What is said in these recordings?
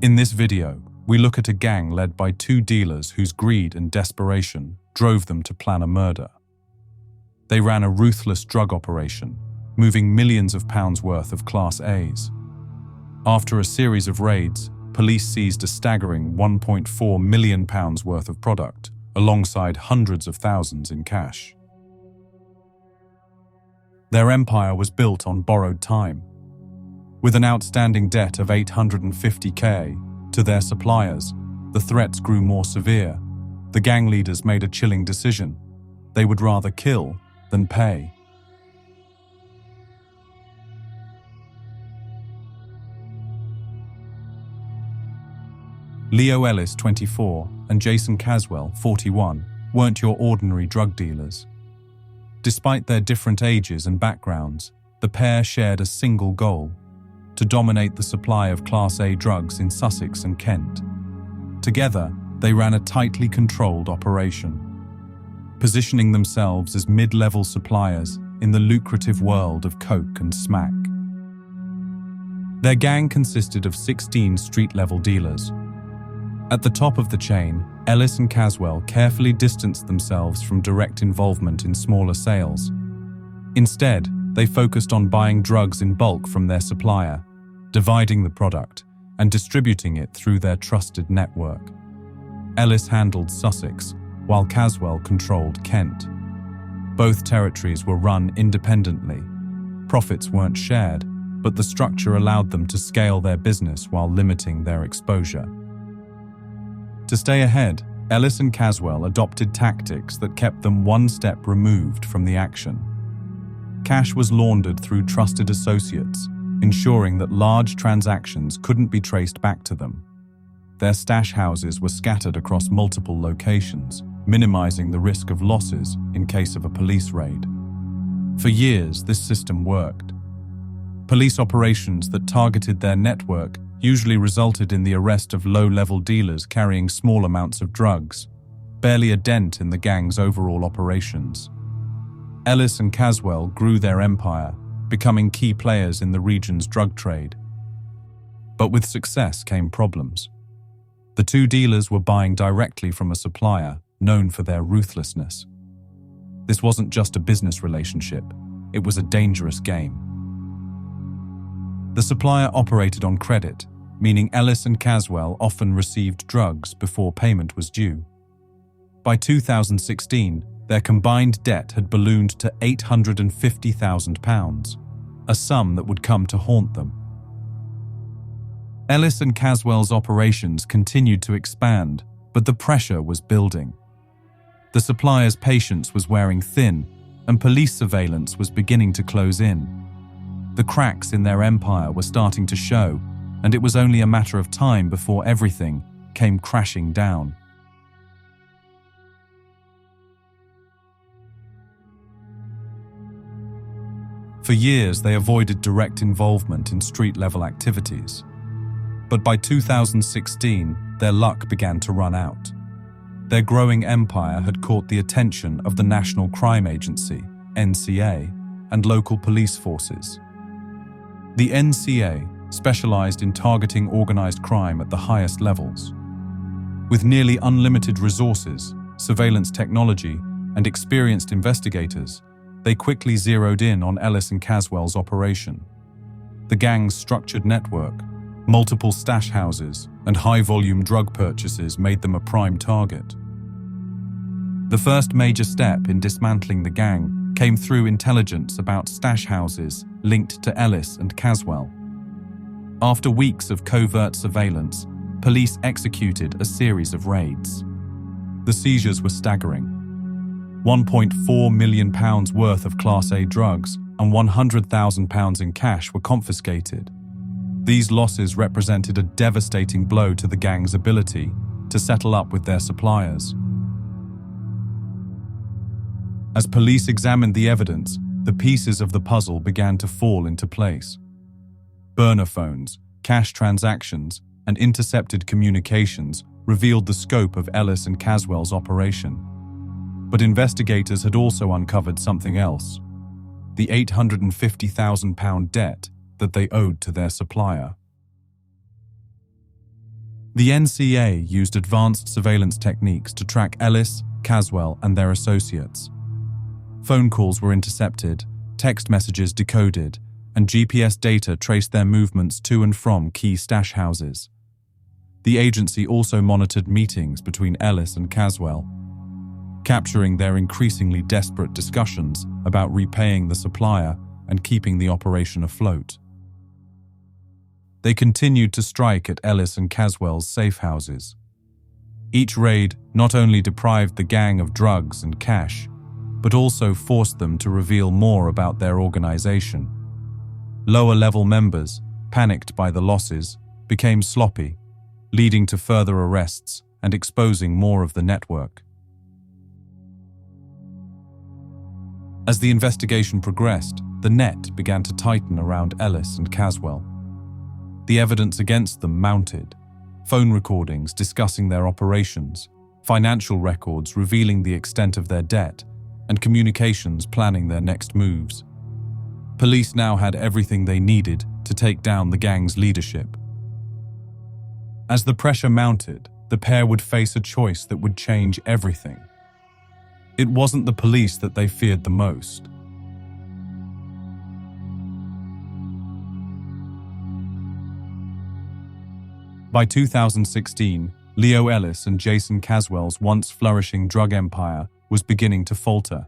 In this video, we look at a gang led by two dealers whose greed and desperation drove them to plan a murder. They ran a ruthless drug operation, moving millions of pounds worth of Class A's. After a series of raids, police seized a staggering £1.4 million worth of product, alongside hundreds of thousands in cash. Their empire was built on borrowed time. With an outstanding debt of $850,000 to their suppliers, the threats grew more severe. The gang leaders made a chilling decision. They would rather kill than pay. Leo Ellis, 24, and Jason Caswell, 41, weren't your ordinary drug dealers. Despite their different ages and backgrounds, the pair shared a single goal: to dominate the supply of Class A drugs in Sussex and Kent. Together, they ran a tightly controlled operation, positioning themselves as mid-level suppliers in the lucrative world of coke and smack. Their gang consisted of 16 street-level dealers. At the top of the chain, Ellis and Caswell carefully distanced themselves from direct involvement in smaller sales. Instead, they focused on buying drugs in bulk from their supplier, dividing the product, and distributing it through their trusted network. Ellis handled Sussex, while Caswell controlled Kent. Both territories were run independently. Profits weren't shared, but the structure allowed them to scale their business while limiting their exposure. To stay ahead, Ellis and Caswell adopted tactics that kept them one step removed from the action. Cash was laundered through trusted associates, ensuring that large transactions couldn't be traced back to them. Their stash houses were scattered across multiple locations, minimizing the risk of losses in case of a police raid. For years, this system worked. Police operations that targeted their network usually resulted in the arrest of low-level dealers carrying small amounts of drugs, barely a dent in the gang's overall operations. Ellis and Caswell grew their empire, becoming key players in the region's drug trade. But with success came problems. The two dealers were buying directly from a supplier known for their ruthlessness. This wasn't just a business relationship, it was a dangerous game. The supplier operated on credit, meaning Ellis and Caswell often received drugs before payment was due. By 2016, their combined debt had ballooned to £850,000, a sum that would come to haunt them. Ellis and Caswell's operations continued to expand, but the pressure was building. The supplier's patience was wearing thin, and police surveillance was beginning to close in. The cracks in their empire were starting to show, and it was only a matter of time before everything came crashing down. For years, they avoided direct involvement in street-level activities. But by 2016, their luck began to run out. Their growing empire had caught the attention of the National Crime Agency, NCA, and local police forces. The NCA specialized in targeting organized crime at the highest levels. With nearly unlimited resources, surveillance technology, and experienced investigators, they quickly zeroed in on Ellis and Caswell's operation. The gang's structured network, multiple stash houses, and high-volume drug purchases made them a prime target. The first major step in dismantling the gang came through intelligence about stash houses linked to Ellis and Caswell. After weeks of covert surveillance, police executed a series of raids. The seizures were staggering. £1.4 million worth of Class A drugs and £100,000 in cash were confiscated. These losses represented a devastating blow to the gang's ability to settle up with their suppliers. As police examined the evidence, the pieces of the puzzle began to fall into place. Burner phones, cash transactions, and intercepted communications revealed the scope of Ellis and Caswell's operation. But investigators had also uncovered something else: the £850,000 debt that they owed to their supplier. The NCA used advanced surveillance techniques to track Ellis, Caswell, and their associates. Phone calls were intercepted, text messages decoded, and GPS data traced their movements to and from key stash houses. The agency also monitored meetings between Ellis and Caswell, capturing their increasingly desperate discussions about repaying the supplier and keeping the operation afloat. They continued to strike at Ellis and Caswell's safe houses. Each raid not only deprived the gang of drugs and cash, but also forced them to reveal more about their organization. Lower-level members, panicked by the losses, became sloppy, leading to further arrests and exposing more of the network. As the investigation progressed, the net began to tighten around Ellis and Caswell. The evidence against them mounted: phone recordings discussing their operations, financial records revealing the extent of their debt, and communications planning their next moves. Police now had everything they needed to take down the gang's leadership. As the pressure mounted, the pair would face a choice that would change everything. It wasn't the police that they feared the most. By 2016, Leo Ellis and Jason Caswell's once flourishing drug empire was beginning to falter.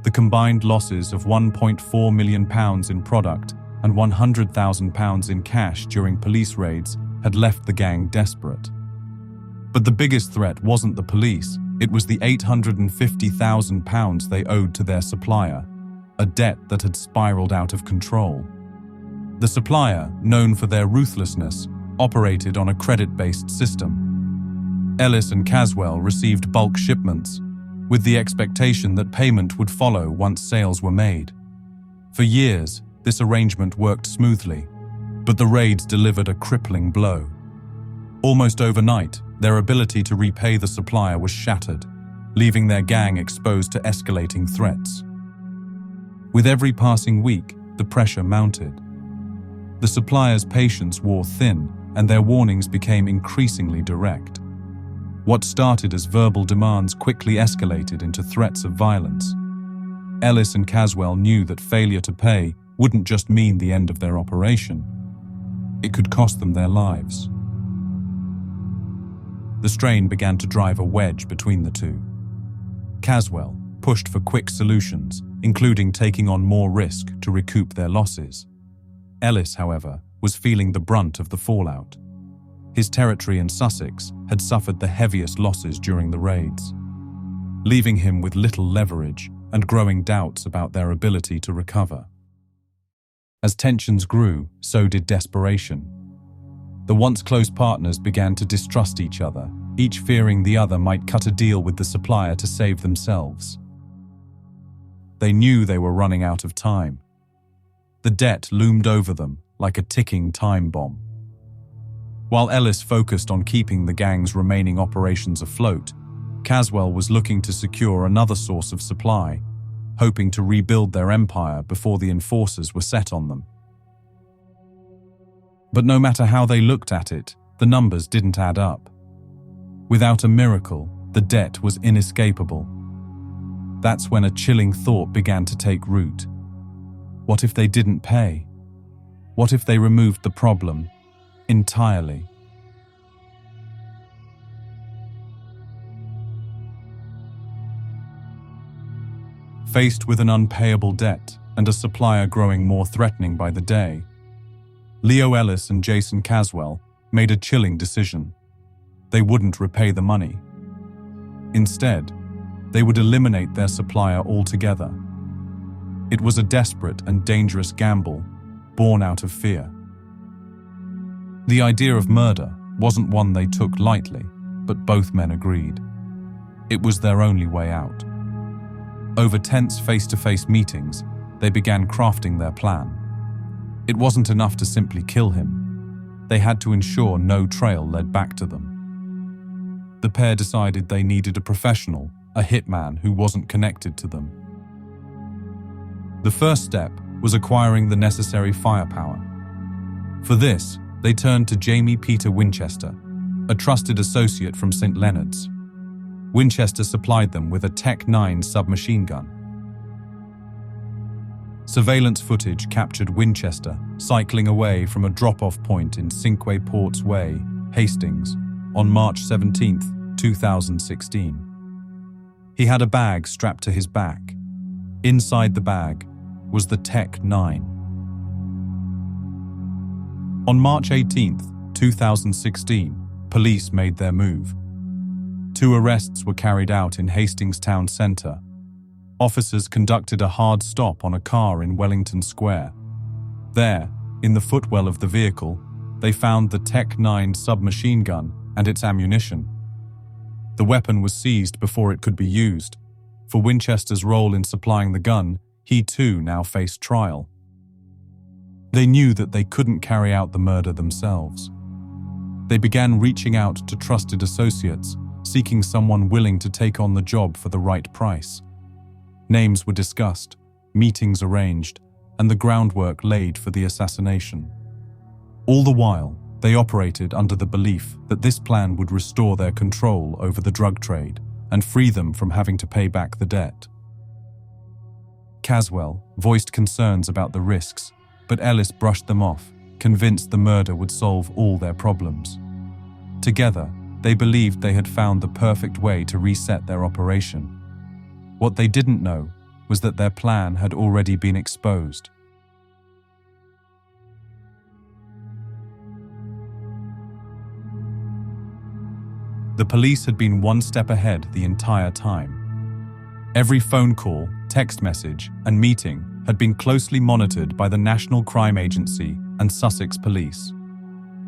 The combined losses of £1.4 million in product and £100,000 in cash during police raids had left the gang desperate. But the biggest threat wasn't the police, it was the £850,000 they owed to their supplier, a debt that had spiraled out of control. The supplier, known for their ruthlessness, operated on a credit-based system. Ellis and Caswell received bulk shipments, with the expectation that payment would follow once sales were made. For years, this arrangement worked smoothly, but the raids delivered a crippling blow. Almost overnight, their ability to repay the supplier was shattered, leaving their gang exposed to escalating threats. With every passing week, the pressure mounted. The supplier's patience wore thin, and their warnings became increasingly direct. What started as verbal demands quickly escalated into threats of violence. Ellis and Caswell knew that failure to pay wouldn't just mean the end of their operation. It could cost them their lives. The strain began to drive a wedge between the two. Caswell pushed for quick solutions, including taking on more risk to recoup their losses. Ellis, however, was feeling the brunt of the fallout. His territory in Sussex had suffered the heaviest losses during the raids, leaving him with little leverage and growing doubts about their ability to recover. As tensions grew, so did desperation. The once close partners began to distrust each other, each fearing the other might cut a deal with the supplier to save themselves. They knew they were running out of time. The debt loomed over them like a ticking time bomb. While Ellis focused on keeping the gang's remaining operations afloat, Caswell was looking to secure another source of supply, hoping to rebuild their empire before the enforcers were set on them. But no matter how they looked at it, the numbers didn't add up. Without a miracle, the debt was inescapable. That's when a chilling thought began to take root. What if they didn't pay? What if they removed the problem entirely? Faced with an unpayable debt and a supplier growing more threatening by the day, Leo Ellis and Jason Caswell made a chilling decision. They wouldn't repay the money. Instead, they would eliminate their supplier altogether. It was a desperate and dangerous gamble, born out of fear. The idea of murder wasn't one they took lightly, but both men agreed. It was their only way out. Over tense face-to-face meetings, they began crafting their plan. It wasn't enough to simply kill him. They had to ensure no trail led back to them. The pair decided they needed a professional, a hitman who wasn't connected to them. The first step was acquiring the necessary firepower. For this, they turned to Jamie Peter Winchester, a trusted associate from St. Leonard's. Winchester supplied them with a Tech-9 submachine gun. Surveillance footage captured Winchester cycling away from a drop-off point in Cinque Ports Way, Hastings, on March 17, 2016. He had a bag strapped to his back. Inside the bag was the Tech-9. On March 18, 2016, police made their move. 2 arrests were carried out in Hastings town centre. Officers conducted a hard stop on a car in Wellington Square. There, in the footwell of the vehicle, they found the Tech-9 submachine gun and its ammunition. The weapon was seized before it could be used. For Winchester's role in supplying the gun, he too now faced trial. They knew that they couldn't carry out the murder themselves. They began reaching out to trusted associates, seeking someone willing to take on the job for the right price. Names were discussed, meetings arranged, and the groundwork laid for the assassination. All the while, they operated under the belief that this plan would restore their control over the drug trade and free them from having to pay back the debt. Caswell voiced concerns about the risks, but Ellis brushed them off, convinced the murder would solve all their problems. Together, they believed they had found the perfect way to reset their operation. What they didn't know was that their plan had already been exposed. The police had been one step ahead the entire time. Every phone call, text message, and meeting had been closely monitored by the National Crime Agency and Sussex Police.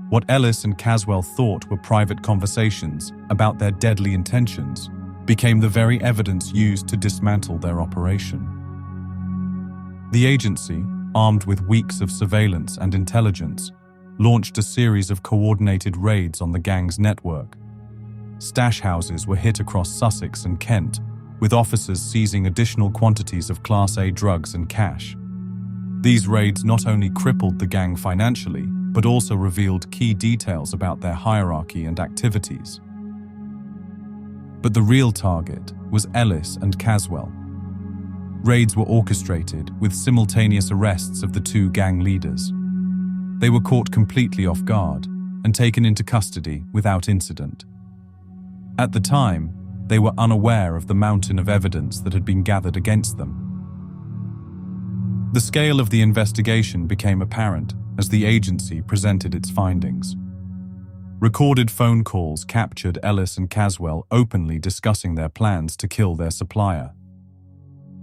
What Ellis and Caswell thought were private conversations about their deadly intentions became the very evidence used to dismantle their operation. The agency, armed with weeks of surveillance and intelligence, launched a series of coordinated raids on the gang's network. Stash houses were hit across Sussex and Kent, with officers seizing additional quantities of Class A drugs and cash. These raids not only crippled the gang financially, but also revealed key details about their hierarchy and activities. But the real target was Ellis and Caswell. Raids were orchestrated with simultaneous arrests of the 2 gang leaders. They were caught completely off guard and taken into custody without incident. At the time, they were unaware of the mountain of evidence that had been gathered against them. The scale of the investigation became apparent as the agency presented its findings. Recorded phone calls captured Ellis and Caswell openly discussing their plans to kill their supplier.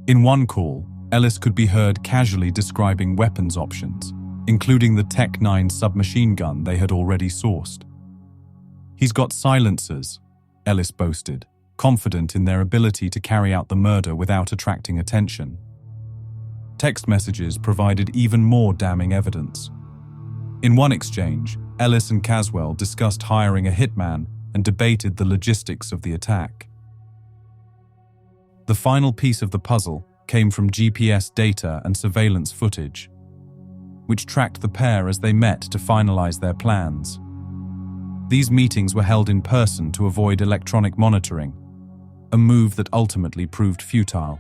In one call, Ellis could be heard casually describing weapons options, including the Tech-9 submachine gun they had already sourced. "He's got silencers," Ellis boasted, confident in their ability to carry out the murder without attracting attention. Text messages provided even more damning evidence. In one exchange, Ellis and Caswell discussed hiring a hitman and debated the logistics of the attack. The final piece of the puzzle came from GPS data and surveillance footage, which tracked the pair as they met to finalize their plans. These meetings were held in person to avoid electronic monitoring, a move that ultimately proved futile.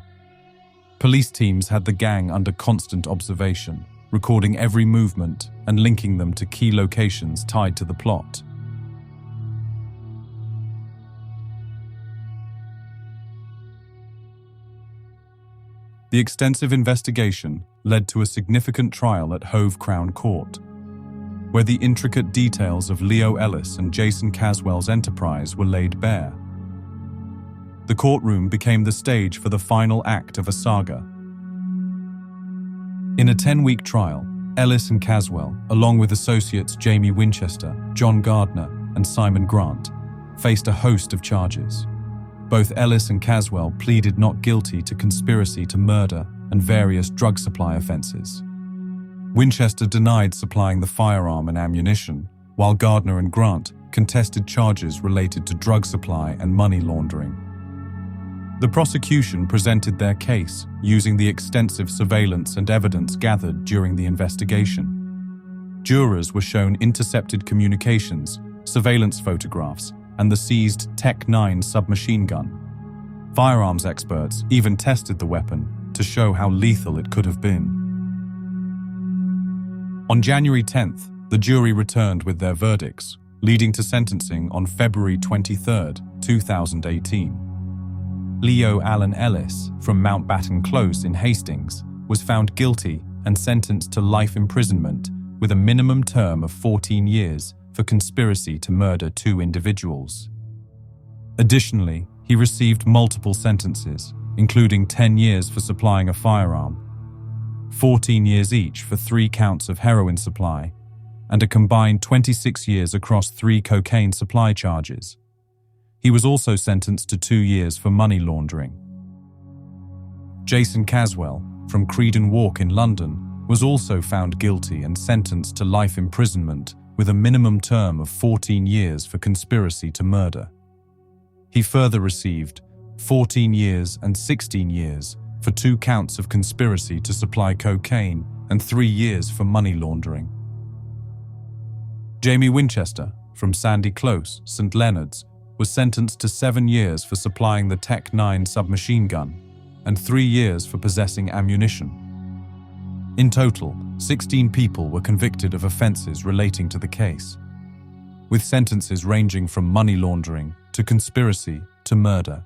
Police teams had the gang under constant observation, recording every movement and linking them to key locations tied to the plot. The extensive investigation led to a significant trial at Hove Crown Court, where the intricate details of Leo Ellis and Jason Caswell's enterprise were laid bare. The courtroom became the stage for the final act of a saga. In a 10-week trial, Ellis and Caswell, along with associates Jamie Winchester, John Gardner, and Simon Grant, faced a host of charges. Both Ellis and Caswell pleaded not guilty to conspiracy to murder and various drug supply offenses. Winchester denied supplying the firearm and ammunition, while Gardner and Grant contested charges related to drug supply and money laundering. The prosecution presented their case using the extensive surveillance and evidence gathered during the investigation. Jurors were shown intercepted communications surveillance photographs, and the seized Tech-9 submachine gun. Firearms experts even tested the weapon to show how lethal it could have been. On January 10th, the jury returned with their verdicts, leading to sentencing on February 23, 2018. Leo Allen Ellis from Mountbatten Close in Hastings was found guilty and sentenced to life imprisonment with a minimum term of 14 years for conspiracy to murder 2 individuals. Additionally, he received multiple sentences, including 10 years for supplying a firearm, 14 years each for 3 counts of heroin supply, and a combined 26 years across 3 cocaine supply charges. He was also sentenced to 2 years for money laundering. Jason Caswell, from Creedon Walk in London, was also found guilty and sentenced to life imprisonment with a minimum term of 14 years for conspiracy to murder. He further received 14 years and 16 years for 2 counts of conspiracy to supply cocaine and 3 years for money laundering. Jamie Winchester, from Sandy Close, St Leonards, was sentenced to 7 years for supplying the Tech-9 submachine gun and 3 years for possessing ammunition. In total, 16 people were convicted of offences relating to the case, with sentences ranging from money laundering to conspiracy to murder.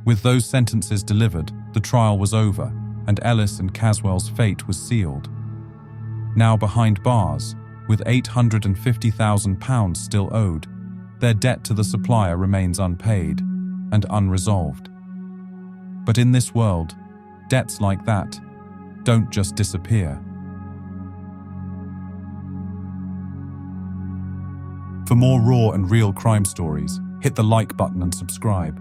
With those sentences delivered, the trial was over, and Ellis and Caswell's fate was sealed. Now behind bars, with £850,000 still owed, their debt to the supplier remains unpaid and unresolved. But in this world, debts like that don't just disappear. For more raw and real crime stories, hit the like button and subscribe.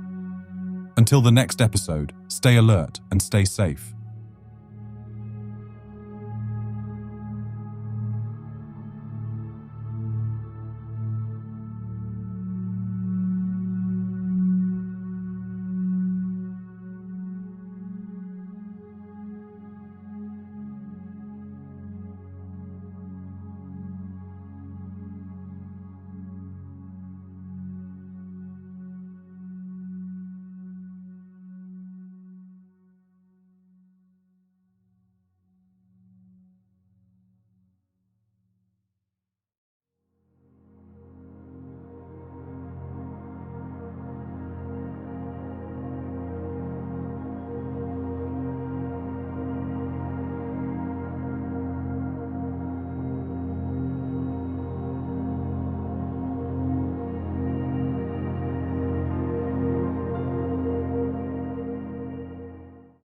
Until the next episode, stay alert and stay safe.